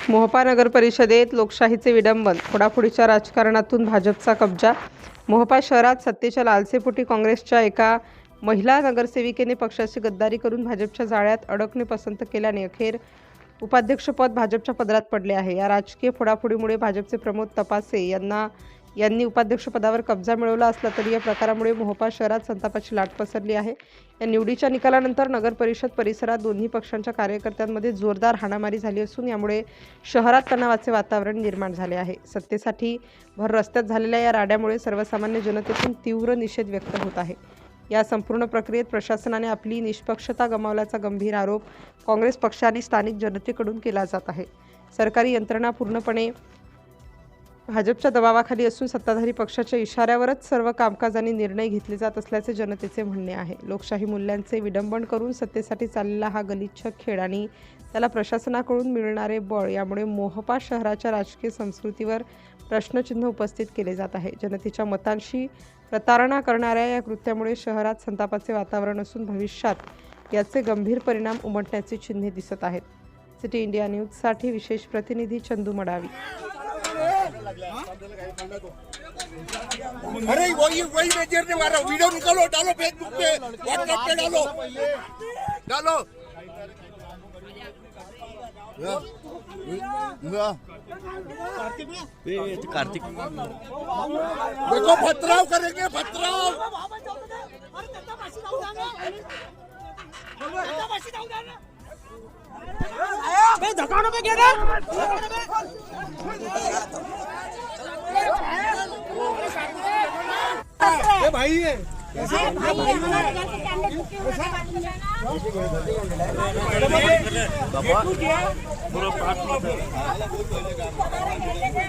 मोहोपा नगर परिषदेत लोकशाहीचे विडंबन, फोडाफोडीच्या राजकारणातून भाजपचा कब्जा. मोहोपा शहरात सत्तेच्या लालसेपोटी काँग्रेसच्या एका महिला नगरसेविकेने पक्षाची गद्दारी करून भाजपच्या जाळ्यात अडकणे पसंत केल्याने अखेर उपाध्यक्षपद भाजपच्या पदरात पडले आहे. या राजकीय फोडाफोडीमुळे भाजपचे प्रमोद तपासे यांनी उपाध्यक्षपदावर कब्जा मिळवला असला तरी या प्रकारामुळे मोहोपा शहरात संतापाची लाट पसरली आहे. या निवडीच्या निकालानंतर नगर परिषद परिसरात दोन्ही पक्षांच्या कार्यकर्त्यांमध्ये जोरदार हाणामारी झाली असून यामुळे शहरात तणावाचे वातावरण निर्माण झाले आहे. सत्तेसाठी भर रस्त्यात झालेल्या या राड्यामुळे सर्वसामान्य जनतेतून तीव्र निषेध व्यक्त होत आहे. या संपूर्ण प्रक्रियेत प्रशासनाने आपली निष्पक्षता गमावल्याचा गंभीर आरोप काँग्रेस पक्ष आणि स्थानिक जनतेकडून केला जात आहे. सरकारी यंत्रणा पूर्णपणे भाजपच्या दबावाखाली असून सत्ताधारी पक्षाच्या इशाऱ्यावरच सर्व कामकाज आणि निर्णय घेतले जात असल्याचे जनतेचे म्हणणे आहे. लोकशाही मूल्यांचे विडंबन करून सत्तेसाठी चाललेला हा गलिच्छ खेळ आणि त्याला प्रशासनाकडून मिळणारे बळ यामुळे मोहोपा शहराच्या राजकीय संस्कृतीवर प्रश्नचिन्ह उपस्थित केले जात आहे. जनतेच्या मतांशी प्रतारणा करणाऱ्या या कृत्यामुळे शहरात संतापाचे वातावरण असून भविष्यात याचे गंभीर परिणाम उमटण्याची चिन्हे दिसत आहेत. सिटी इंडिया न्यूजसाठी विशेष प्रतिनिधी चंदू मडावी. अरे वही मेजर ने मारा, वीडियो निकालो, डालो फेसबुक पे, व्हाट्सएप पे डालो कार्तिक देखो पथराव करेंगे, पथराव धकाने में क्या भाई है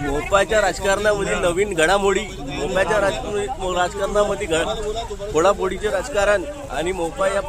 मोहोपाच्या राजकारणामध्ये नवीन घडामोडी, मोहोपाच्या राजकारणामध्ये फोडाफोडीचे राजकारण आणि मोहोपा या